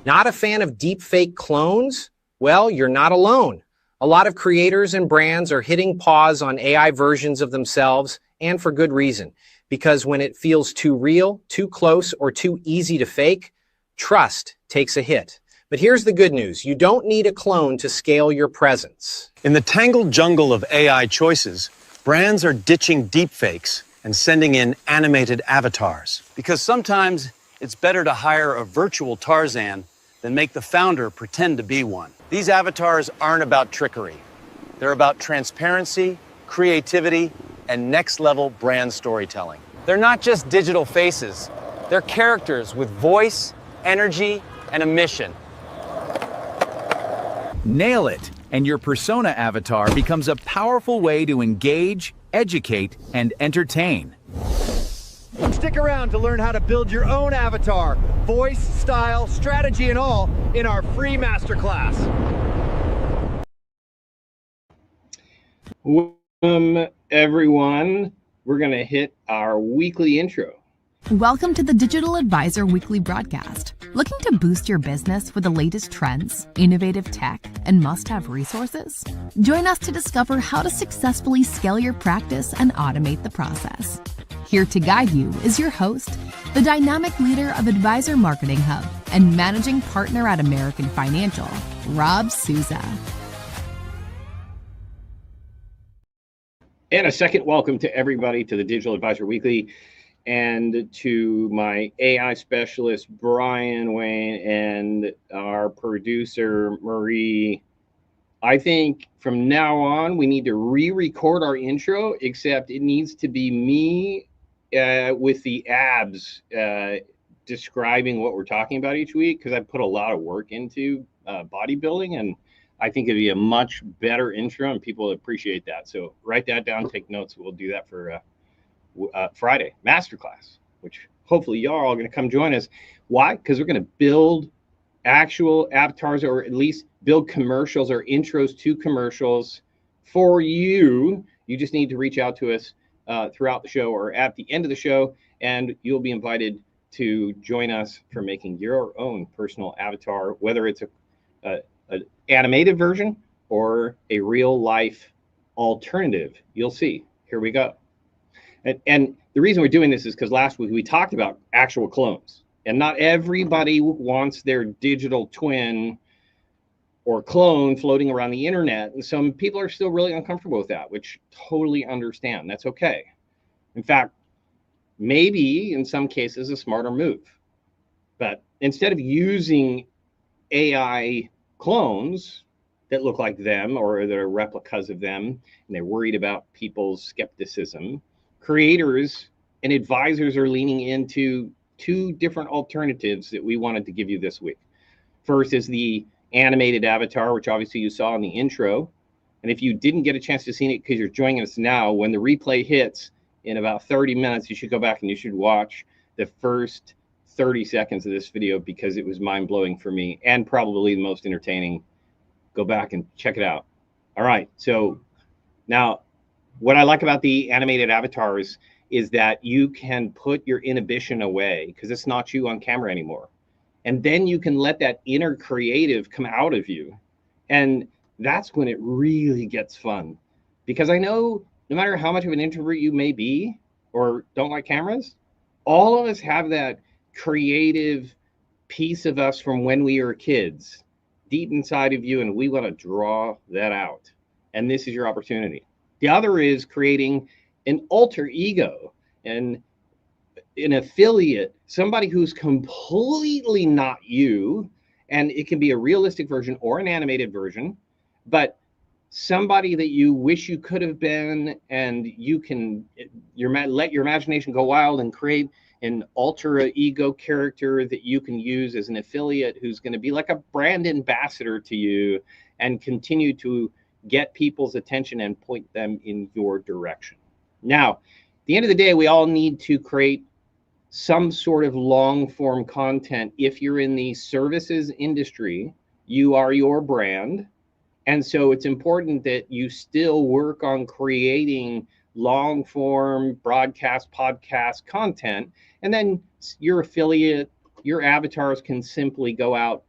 Not a fan of deepfake clones? Well, you're not alone. A lot of creators and brands are hitting pause on AI versions of themselves, and for good reason. Because when it feels too real, too close, or too easy to fake, trust takes a hit. But here's the good news. You don't need a clone to scale your presence. In the tangled jungle of AI choices, brands are ditching deepfakes and sending in animated avatars. Because sometimes it's better to hire a virtual Tarzan than make the founder pretend to be one. These avatars aren't about trickery. They're about transparency, creativity, and next-level brand storytelling. They're not just digital faces. They're characters with voice, energy, and a mission. Nail it, and your persona avatar becomes a powerful way to engage, educate, and entertain. Stick around to learn how to build your own avatar, voice, style, strategy, and all in our free masterclass. Welcome, everyone. We're going to hit our weekly intro. Welcome to the Digital Advisor Weekly Broadcast. Looking to boost your business with the latest trends, innovative tech, and must-have resources? Join us to discover how to successfully scale your practice and automate the process. Here to guide you is your host, the dynamic leader of Advisor Marketing Hub and managing partner at American Financial, Rob Souza. And a second welcome to everybody to the Digital Advisor Weekly and to my AI specialist, Brian Wayne, and our producer, Marie. I think from now on, we need to re-record our intro, except it needs to be me with the abs describing what we're talking about each week, because I put a lot of work into bodybuilding, and I think it'd be a much better intro, and people appreciate that. So write that down, take notes. We'll do that for Friday masterclass, which hopefully y'all are all going to come join us. Why? Because we're going to build actual avatars, or at least build commercials or intros to commercials for you. You just need to reach out to us throughout the show or at the end of the show, and you'll be invited to join us for making your own personal avatar, whether it's an animated version or a real life alternative. You'll see. Here we go. And the reason we're doing this is because last week we talked about actual clones, and not everybody wants their digital twin or clone floating around the internet. And some people are still really uncomfortable with that, which totally understand. That's okay. In fact, maybe in some cases a smarter move. But instead of using AI clones that look like them or that are replicas of them, and they're worried about people's skepticism, creators and advisors are leaning into two different alternatives that we wanted to give you this week. First is the animated avatar, which obviously you saw in the intro. And if you didn't get a chance to see it because you're joining us now, when the replay hits in about 30 minutes, you should go back and you should watch the first 30 seconds of this video, because it was mind-blowing for me and probably the most entertaining. Go back and check it out. All right, so now what I like about the animated avatars is that you can put your inhibition away because it's not you on camera anymore. And then you can let that inner creative come out of you. And that's when it really gets fun. Because I know no matter how much of an introvert you may be or don't like cameras, all of us have that creative piece of us from when we were kids deep inside of you, and we want to draw that out. And this is your opportunity. The other is creating an alter ego and an affiliate, somebody who's completely not you, and it can be a realistic version or an animated version, but somebody that you wish you could have been, and you can let your imagination go wild and create an alter ego character that you can use as an affiliate who's going to be like a brand ambassador to you and continue to get people's attention and point them in your direction. Now, at the end of the day, we all need to create some sort of long form content. If you're in the services industry, you are your brand. And so it's important that you still work on creating long form broadcast, podcast content. And then your affiliate, your avatars can simply go out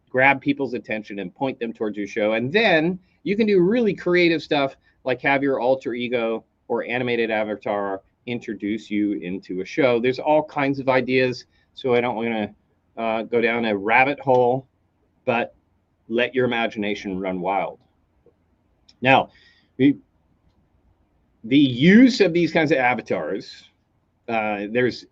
grab people's attention and point them towards your show. And then you can do really creative stuff like have your alter ego or animated avatar introduce you into a show. There's all kinds of ideas, so I don't want to go down a rabbit hole, but let your imagination run wild. Now, the use of these kinds of avatars, there's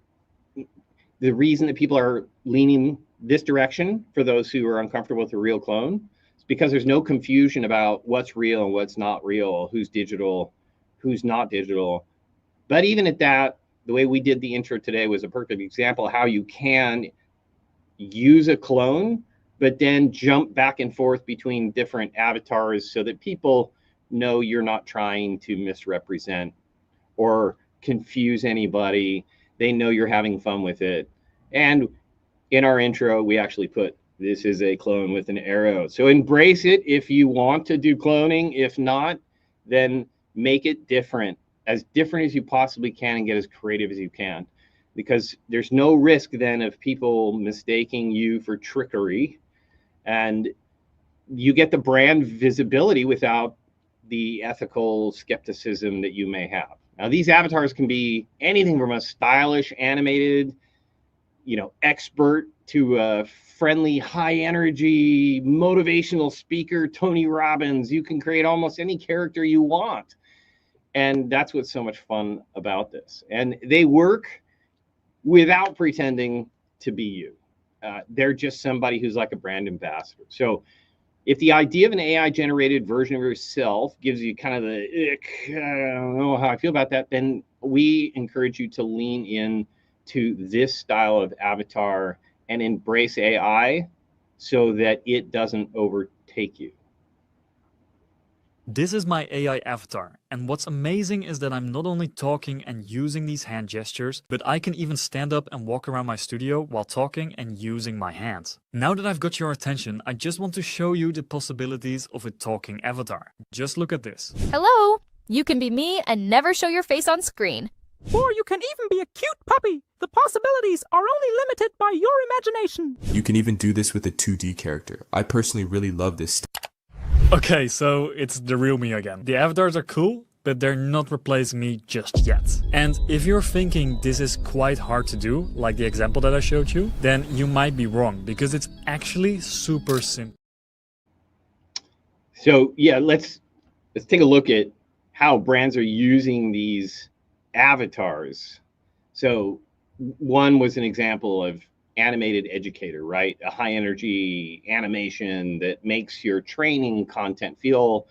the reason that people are leaning this direction for those who are uncomfortable with a real clone is because there's no confusion about what's real and what's not real, who's digital, who's not digital. But even at that, the way we did the intro today was a perfect example of how you can use a clone, but then jump back and forth between different avatars so that people know you're not trying to misrepresent or confuse anybody. They know you're having fun with it. And in our intro, we actually put, this is a clone with an arrow. So embrace it if you want to do cloning. If not, then make it different as you possibly can and get as creative as you can, because there's no risk then of people mistaking you for trickery, and you get the brand visibility without the ethical skepticism that you may have. Now, these avatars can be anything from a stylish animated, expert to a friendly, high energy, motivational speaker, Tony Robbins. You can create almost any character you want. And that's what's so much fun about this. And they work without pretending to be you. They're just somebody who's like a brand ambassador. So if the idea of an AI generated version of yourself gives you kind of the, I don't know how I feel about that, then we encourage you to lean in to this style of avatar and embrace AI so that it doesn't overtake you. This is my AI avatar, and what's amazing is that I'm not only talking and using these hand gestures, but I can even stand up and walk around my studio while talking and using my hands. Now that I've got your attention, I just want to show you the possibilities of a talking avatar. Just look at this. Hello! You can be me and never show your face on screen. Or you can even be a cute puppy. The possibilities are only limited by your imagination. You can even do this with a 2D character. I personally really love this. Okay, so it's the real me again. The avatars are cool, but they're not replacing me just yet. And if you're thinking this is quite hard to do, like the example that I showed you, then you might be wrong, because it's actually super simple. So yeah, let's take a look at how brands are using these avatars. So one was an example of animated educator, right? A high energy animation that makes your training content feel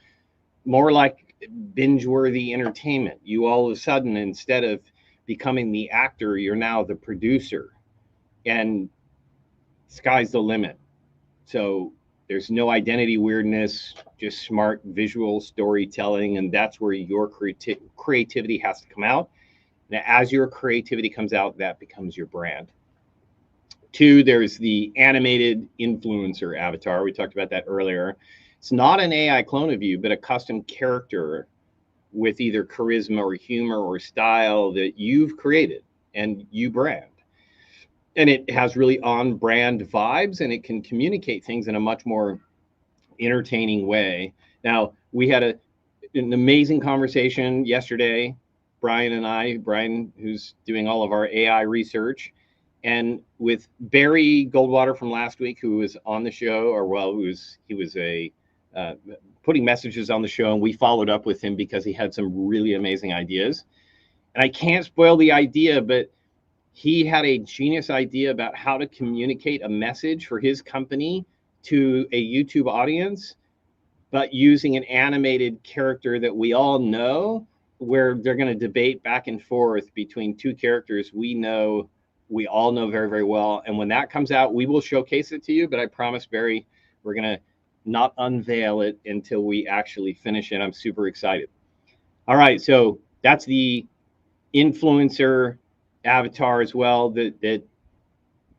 more like binge-worthy entertainment. You all of a sudden, instead of becoming the actor, you're now the producer, and sky's the limit. So there's no identity weirdness, just smart visual storytelling, and that's where your creativity has to come out. Now, as your creativity comes out, that becomes your brand. Two, there's the animated influencer avatar. We talked about that earlier. It's not an AI clone of you, but a custom character with either charisma or humor or style that you've created and you brand. And it has really on-brand vibes, and it can communicate things in a much more entertaining way. Now, we had an amazing conversation yesterday, Brian and I, Brian, who's doing all of our AI research, and with Barry Goldwater from last week, who was on the show, or well, he was putting messages on the show, and we followed up with him because he had some really amazing ideas. And I can't spoil the idea, but he had a genius idea about how to communicate a message for his company to a YouTube audience, but using an animated character that we all know, where they're going to debate back and forth between two characters we all know very, very well. And when that comes out, we will showcase it to you. But I promise, Barry, we're going to not unveil it until we actually finish it. I'm super excited. All right, so that's the influencer avatar as well that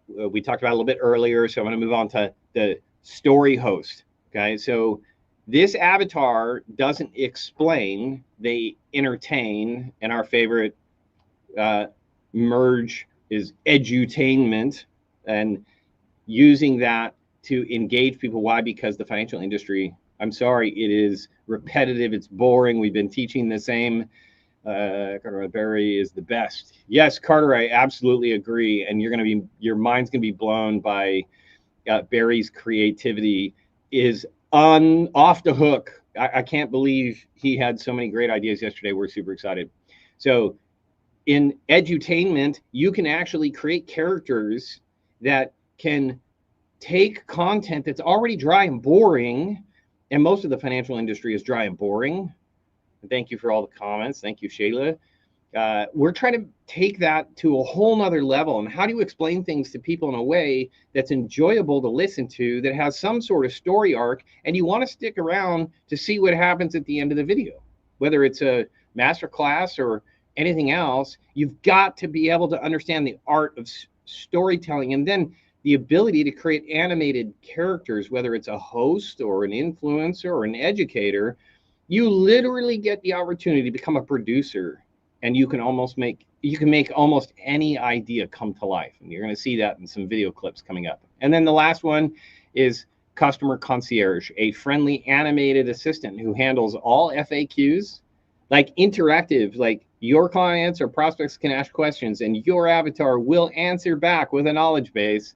we talked about a little bit earlier. So I'm going to move on to the story host. Okay, so this avatar doesn't explain, they entertain, and our favorite merge is edutainment, and using that to engage people. Why? Because the financial industry, I'm sorry, it is repetitive. It's boring. We've been teaching the same. Carter Barry is the best. Yes, Carter, I absolutely agree. And your mind's gonna be blown by Barry's creativity. Is off the hook. I can't believe he had so many great ideas yesterday. We're super excited. So in edutainment, you can actually create characters that can take content that's already dry and boring, and most of the financial industry is dry and boring. Thank you for all the comments. Thank you, Shayla. We're trying to take that to a whole nother level. And how do you explain things to people in a way that's enjoyable to listen to, that has some sort of story arc, and you want to stick around to see what happens at the end of the video? Whether it's a master class or anything else, you've got to be able to understand the art of storytelling, and then the ability to create animated characters, whether it's a host or an influencer or an educator. You literally get the opportunity to become a producer, and you can make almost any idea come to life. And you're going to see that in some video clips coming up. And then the last one is Customer Concierge, a friendly animated assistant who handles all FAQs, like interactive, like your clients or prospects can ask questions and your avatar will answer back with a knowledge base.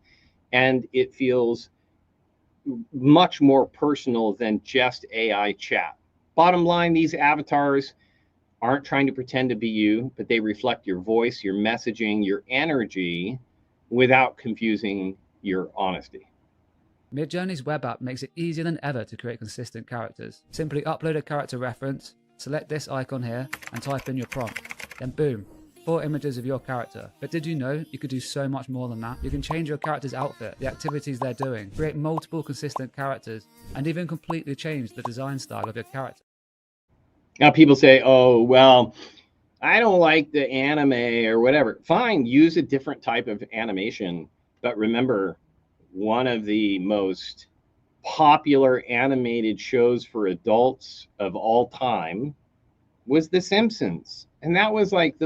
And it feels much more personal than just AI chat. Bottom line, these avatars aren't trying to pretend to be you, but they reflect your voice, your messaging, your energy, without confusing your honesty. Midjourney's web app makes it easier than ever to create consistent characters. Simply upload a character reference, select this icon here, and type in your prompt. Then boom, 4 images of your character. But did you know you could do so much more than that? You can change your character's outfit, the activities they're doing, create multiple consistent characters, and even completely change the design style of your character. Now people say, oh, well, I don't like the anime or whatever. Fine, use a different type of animation. But remember, one of the most popular animated shows for adults of all time was The Simpsons. And that was like it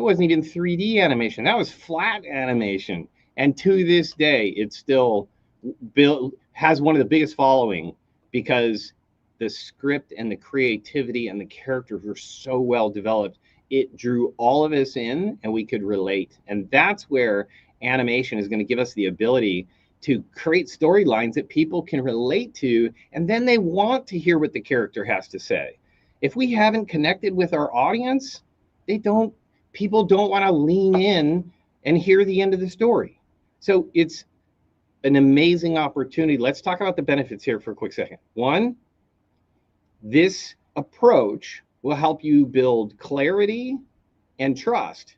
wasn't even 3D animation. That was flat animation. And to this day, it still has one of the biggest following because the script and the creativity and the characters were so well developed. It drew all of us in and we could relate. And that's where animation is going to give us the ability to create storylines that people can relate to. And then they want to hear what the character has to say. If we haven't connected with our audience, people don't want to lean in and hear the end of the story. So it's an amazing opportunity. Let's talk about the benefits here for a quick second. One, this approach will help you build clarity and trust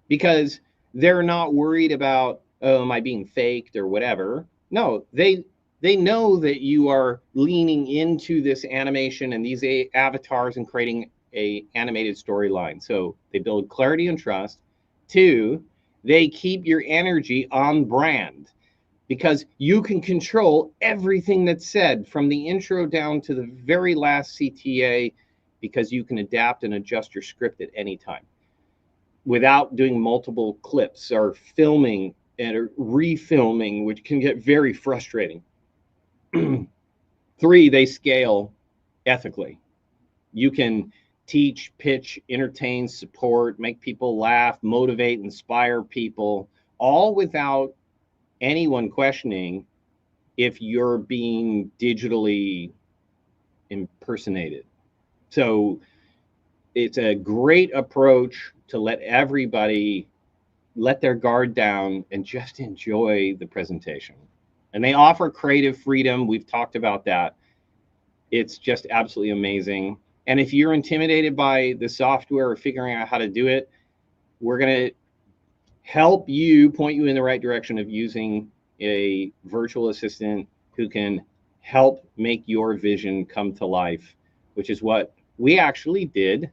because they're not worried about, oh, am I being faked or whatever? No, they know that you are leaning into this animation and these avatars and creating a animated storyline. So they build clarity and trust. 2, they keep your energy on brand because you can control everything that's said from the intro down to the very last CTA because you can adapt and adjust your script at any time without doing multiple clips or filming and refilming, which can get very frustrating. 3, they scale ethically. You can teach, pitch, entertain, support, make people laugh, motivate, inspire people, all without anyone questioning if you're being digitally impersonated. So it's a great approach to let everybody let their guard down and just enjoy the presentation. And they offer creative freedom. We've talked about that. It's just absolutely amazing. And if you're intimidated by the software or figuring out how to do it, we're going to help you, point you in the right direction of using a virtual assistant who can help make your vision come to life, which is what we actually did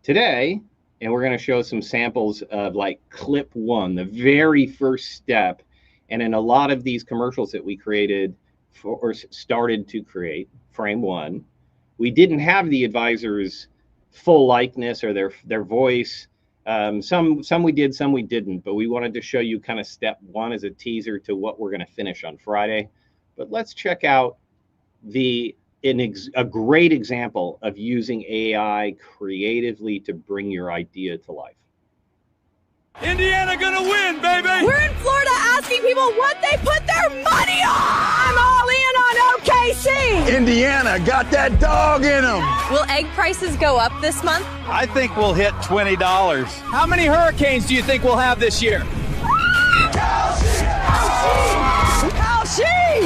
today. And we're going to show some samples of like clip 1, the very first step. And in a lot of these commercials that we created or started to create, frame 1, we didn't have the advisor's full likeness or their voice. Some we did, some we didn't, but we wanted to show you kind of step one as a teaser to what we're going to finish on Friday. But let's check out a great example of using AI creatively to bring your idea to life. Indiana gonna win, baby! We're in Florida asking people what they put their money on! I'm all in on OKC! Indiana got that dog in them! Will egg prices go up this month? I think we'll hit $20. How many hurricanes do you think we'll have this year?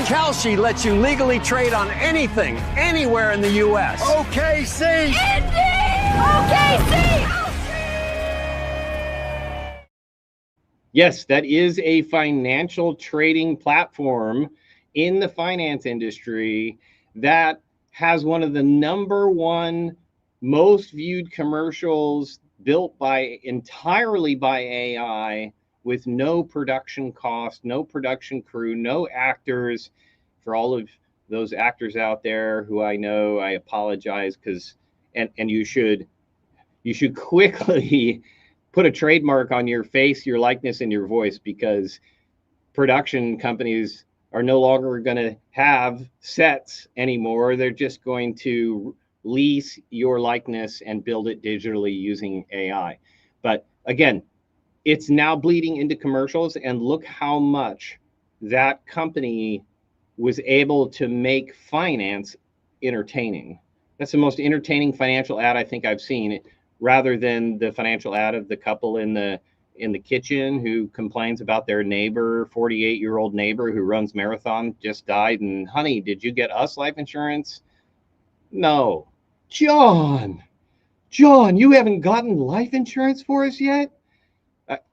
Kalshi lets you legally trade on anything, anywhere in the U.S. OKC! Indy! OKC! Yes, that is a financial trading platform in the finance industry that has one of the #1 most viewed commercials built entirely by AI, with no production cost, no production crew, no actors. For all of those actors out there who I know, I apologize, and you should quickly put a trademark on your face, your likeness, and your voice, because production companies are no longer going to have sets anymore. They're just going to lease your likeness and build it digitally using AI. But again, it's now bleeding into commercials, and look how much that company was able to make finance entertaining. That's the most entertaining financial ad I think I've seen, rather than the financial ad of the couple in the kitchen who complains about their neighbor, 48-year-old neighbor who runs marathon, just died, and honey, did you get us life insurance? No. John, you haven't gotten life insurance for us yet?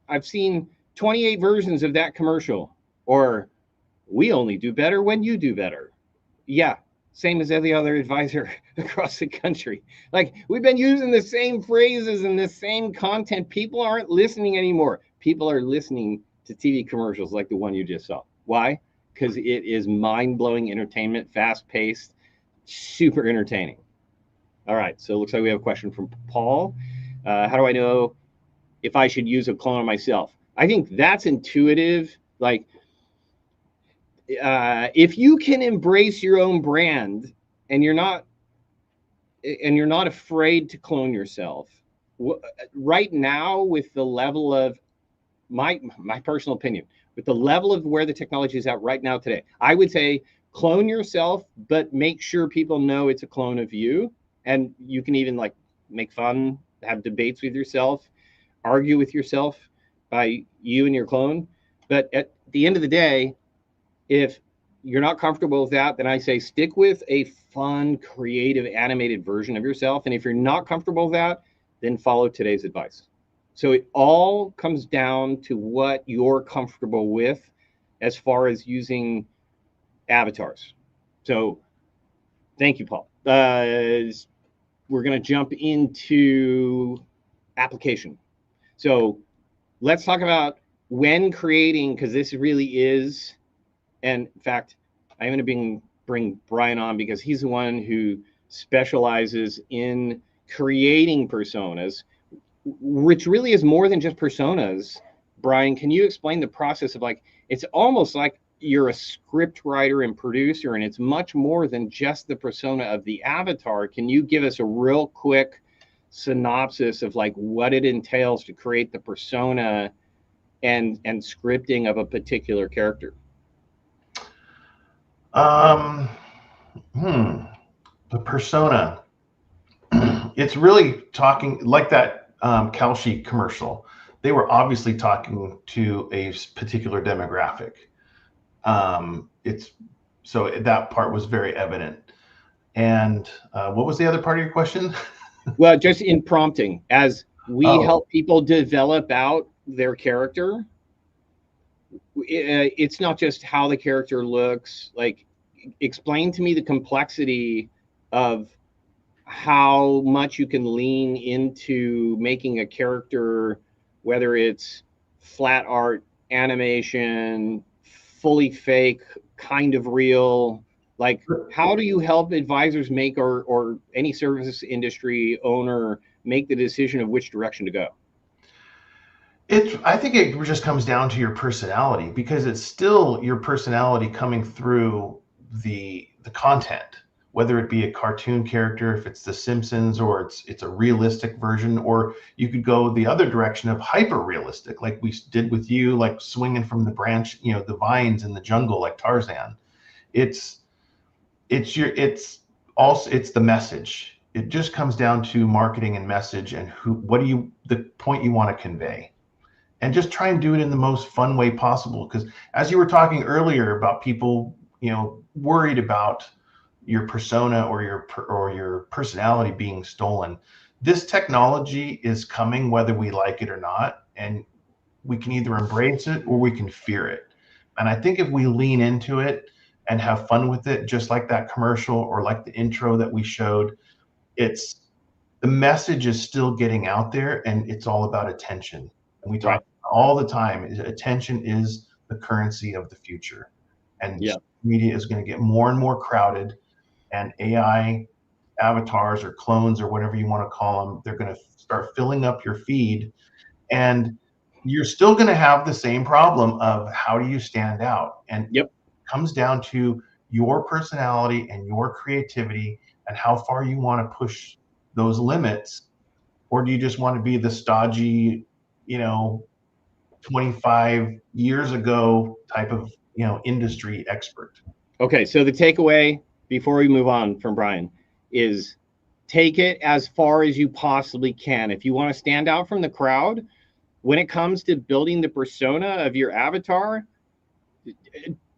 I've seen 28 versions of that commercial. Or, we only do better when you do better. Yeah, same as every other advisor across the country. Like, we've been using the same phrases and the same content. People aren't listening anymore. People are listening to TV commercials like the one you just saw. Why? Because it is mind-blowing entertainment, fast-paced, super entertaining. All right, so it looks like we have a question from Paul. How do I know if I should use a clone of myself? I think that's intuitive. Like, if you can embrace your own brand and you're not afraid to clone yourself, right now, with the level of my personal opinion, with the level of where the technology is at right now today, I would say clone yourself, but make sure people know it's a clone of you. And you can even like make fun, have debates with yourself, argue with yourself by you and your clone. But at the end of the day, if you're not comfortable with that, then I say stick with a fun, creative, animated version of yourself. And if you're not comfortable with that, then follow today's advice. So it all comes down to what you're comfortable with as far as using avatars. So thank you, Paul. We're going to jump into application. So let's talk about when creating, because this really is, and in fact, I'm going to bring Brian on because he's the one who specializes in creating personas, which really is more than just personas. Brian, can you explain the process of, like, it's almost like you're a script writer and producer, and it's much more than just the persona of the avatar. Can you give us a real quick synopsis of like what it entails to create the persona and scripting of a particular character? The persona, it's really talking like that Kalshi commercial. They were obviously talking to a particular demographic. So that part was very evident. And what was the other part of your question? Well, just in prompting, as we help people develop out their character, it's not just how the character looks. Like, explain to me the complexity of how much you can lean into making a character, whether it's flat art, animation, fully fake, kind of real. Like, how do you help advisors make, or any service industry owner make the decision of which direction to go? I think it just comes down to your personality, because it's still your personality coming through the content, whether it be a cartoon character, if it's The Simpsons, or it's a realistic version, or you could go the other direction of hyper realistic, like we did with you, like swinging from the branch, the vines in the jungle, like Tarzan. It's it's the message. It just comes down to marketing and message, and the point you want to convey, and just try and do it in the most fun way possible. Because as you were talking earlier about people, worried about your persona or your personality being stolen, this technology is coming whether we like it or not, and we can either embrace it or we can fear it. And I think if we lean into it and have fun with it, just like that commercial or like the intro that we showed, the message is still getting out there, and it's all about attention. And we talk all the time, attention is the currency of the future. And media is going to get more and more crowded, and AI avatars or clones or whatever you want to call them, they're going to start filling up your feed. And you're still going to have the same problem of how do you stand out? And it comes down to your personality and your creativity and how far you want to push those limits. Or do you just want to be the stodgy, 25 years ago type of, industry expert? Okay, so the takeaway before we move on from Brian is take it as far as you possibly can. If you want to stand out from the crowd, when it comes to building the persona of your avatar,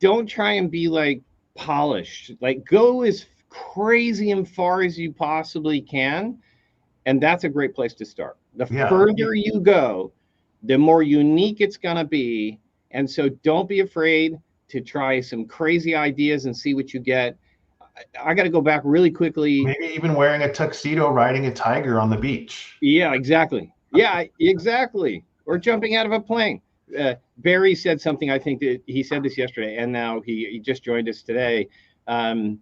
don't try and be like polished. Like, go as crazy and far as you possibly can. And that's a great place to start. The further you go, the more unique it's going to be. And so don't be afraid to try some crazy ideas and see what you get. I got to go back really quickly. Maybe even wearing a tuxedo, riding a tiger on the beach. Yeah, exactly. Yeah, exactly. Or jumping out of a plane. Barry said something, I think that he said this yesterday, and now he just joined us today. There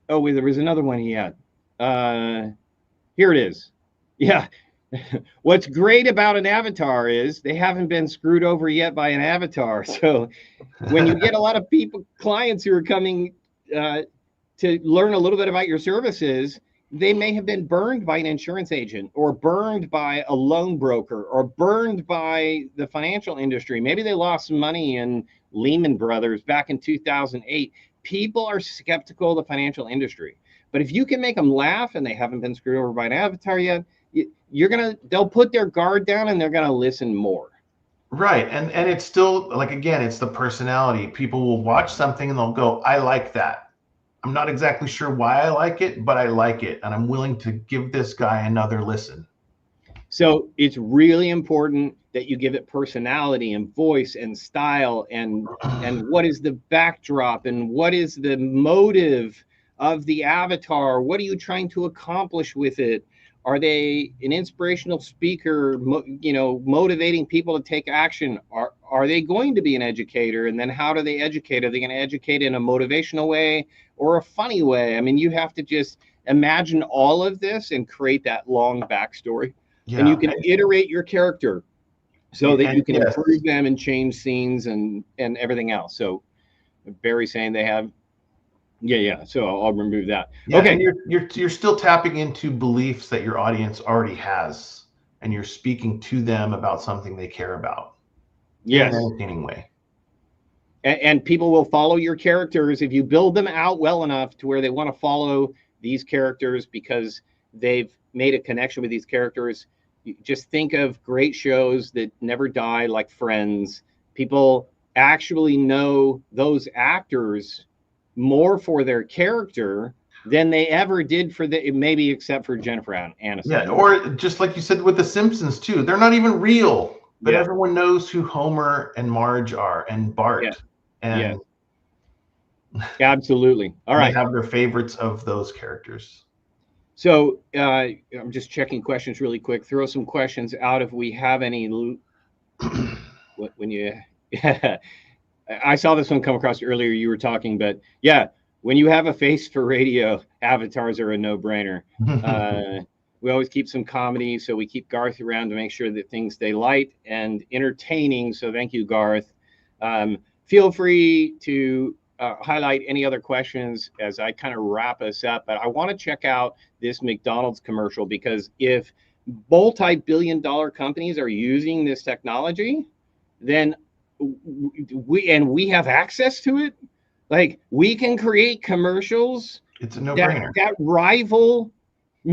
was another one he had. Here it is. Yeah. What's great about an avatar is they haven't been screwed over yet by an avatar. So when you get a lot of clients who are coming to learn a little bit about your services, they may have been burned by an insurance agent, or burned by a loan broker, or burned by the financial industry. Maybe they lost some money in Lehman Brothers back in 2008. People are skeptical of the financial industry. But if you can make them laugh and they haven't been screwed over by an avatar yet, they'll put their guard down and they're gonna listen more. Right. And it's still, like, again, it's the personality. People will watch something and they'll go, I like that. I'm not exactly sure why I like it, but I like it, and I'm willing to give this guy another listen. So it's really important that you give it personality and voice and style, and what is the backdrop, and what is the motive of the avatar? What are you trying to accomplish with it? Are they an inspirational speaker, motivating people to take action? Are they going to be an educator? And then how do they educate? Are they going to educate in a motivational way or a funny way? I mean, you have to just imagine all of this and create that long backstory. Yeah. And you can iterate your character so that you can improve them and change scenes and everything else. So Barry's saying they have. Yeah. So I'll remove that. Yeah, okay. And you're still tapping into beliefs that your audience already has, and you're speaking to them about something they care about. Yes. In an entertaining way. And people will follow your characters if you build them out well enough to where they want to follow these characters because they've made a connection with these characters. You just think of great shows that never die, like Friends. People actually know those actors more for their character than they ever did for maybe except for Jennifer Aniston. Yeah, or just like you said with The Simpsons too, they're not even real, but everyone knows who Homer and Marge are, and Bart. Yeah. And absolutely. All right. They have their favorites of those characters. So I'm just checking questions really quick. Throw some questions out if we have any. When you, I saw this one come across earlier. You were talking, but yeah, when you have a face for radio, avatars are a no-brainer. We always keep some comedy, so we keep Garth around to make sure that things stay light and entertaining. So thank you, Garth. Feel free to highlight any other questions as I kind of wrap us up. But I want to check out this McDonald's commercial, because if multi-billion-dollar companies are using this technology, then we have access to it. Like, we can create commercials. It's a no-brainer. That rival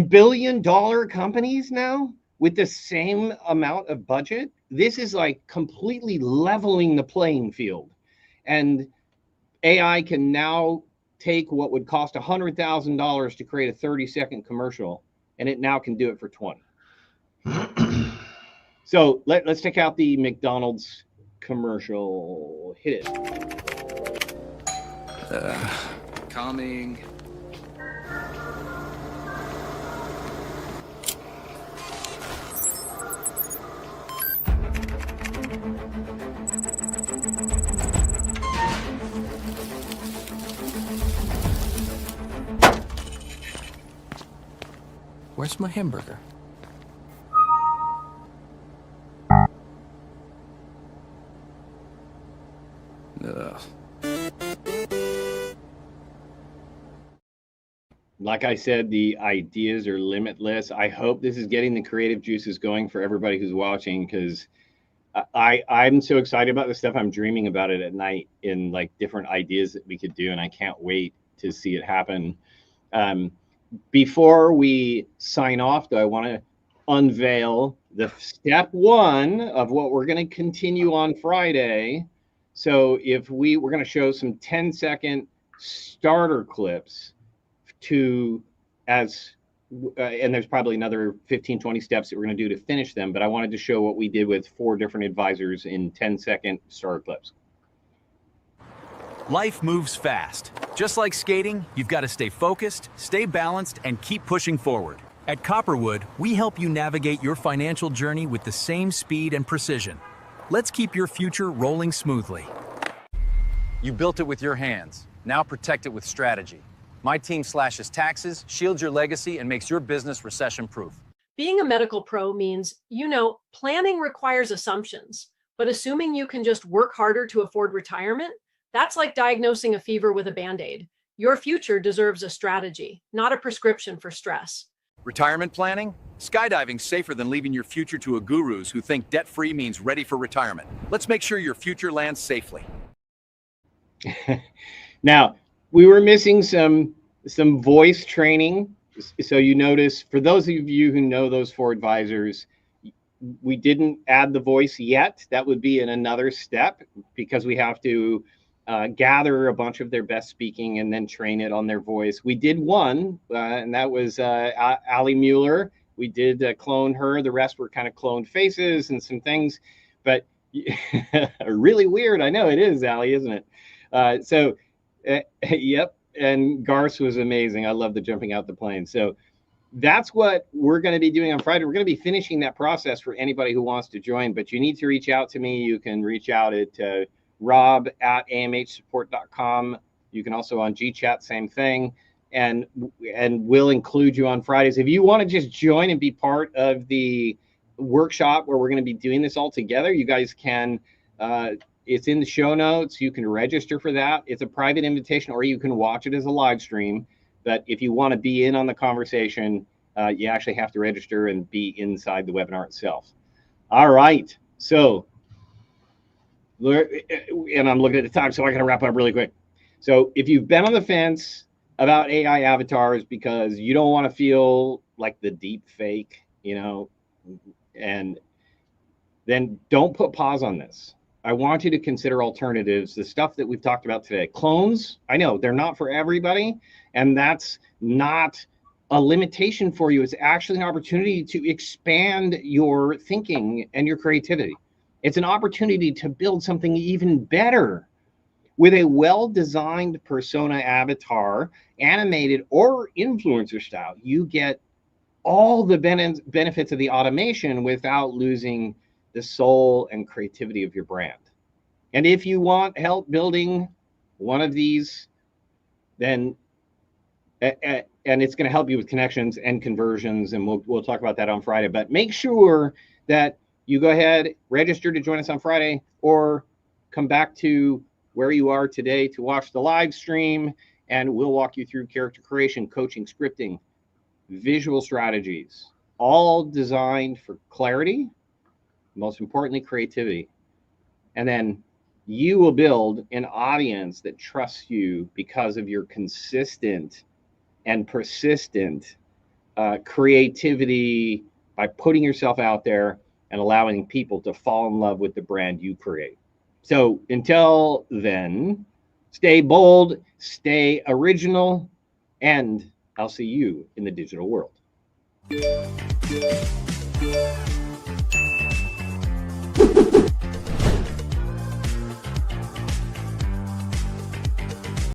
billion-dollar companies now with the same amount of budget. This is like completely leveling the playing field. And AI can now take what would cost $100,000 to create a 30-second commercial, and it now can do it for 20. So let's check out the McDonald's commercial. Hit it. Calming. Where's my hamburger? Ugh. Like I said, the ideas are limitless. I hope this is getting the creative juices going for everybody who's watching, because I'm so excited about this stuff. I'm dreaming about it at night in like different ideas that we could do, and I can't wait to see it happen. Before we sign off, though, I want to unveil the step one of what we're going to continue on Friday. So if we're going to show some 10-second starter clips and there's probably another 15, 20 steps that we're going to do to finish them. But I wanted to show what we did with 4 different advisors in 10-second starter clips. Life moves fast. Just like skating, you've got to stay focused, stay balanced, and keep pushing forward. At Copperwood, we help you navigate your financial journey with the same speed and precision. Let's keep your future rolling smoothly. You built it with your hands. Now protect it with strategy. My team slashes taxes, shields your legacy, and makes your business recession-proof. Being a medical pro means, planning requires assumptions, but assuming you can just work harder to afford retirement, that's like diagnosing a fever with a Band-Aid. Your future deserves a strategy, not a prescription for stress. Retirement planning? Skydiving's safer than leaving your future to a gurus who think debt-free means ready for retirement. Let's make sure your future lands safely. Now, we were missing some voice training. So you notice, for those of you who know those 4 advisors, we didn't add the voice yet. That would be in another step, because we have to gather a bunch of their best speaking and then train it on their voice. We did one, and that was Ali Mueller. We did clone her. The rest were kind of cloned faces and some things, but really weird. I know it is, Ali, isn't it? Yep. And Garth was amazing. I love the jumping out the plane. So that's what we're going to be doing on Friday. We're going to be finishing that process for anybody who wants to join, but you need to reach out to me. You can reach out at rob@amhsupport.com. You can also on GChat, same thing. And we'll include you on Fridays. If you want to just join and be part of the workshop where we're going to be doing this all together, you guys can, it's in the show notes. You can register for that. It's a private invitation, or you can watch it as a live stream. But if you want to be in on the conversation, you actually have to register and be inside the webinar itself. All right. So, and I'm looking at the time, so I got to wrap up really quick. So if you've been on the fence about AI avatars because you don't want to feel like the deep fake, and then don't put pause on this. I want you to consider alternatives, the stuff that we've talked about today. Clones, I know they're not for everybody, and that's not a limitation for you. It's actually an opportunity to expand your thinking and your creativity. It's an opportunity to build something even better. With a well-designed persona avatar, animated or influencer style, you get all the benefits of the automation without losing the soul and creativity of your brand. And if you want help building one of these, then And it's going to help you with connections and conversions, and we'll talk about that on Friday. But make sure that you go ahead, register to join us on Friday, or come back to where you are today to watch the live stream, and we'll walk you through character creation, coaching, scripting, visual strategies, all designed for clarity, most importantly, creativity. And then you will build an audience that trusts you because of your consistent and persistent creativity by putting yourself out there and allowing people to fall in love with the brand you create. So until then, stay bold, stay original, and I'll see you in the digital world.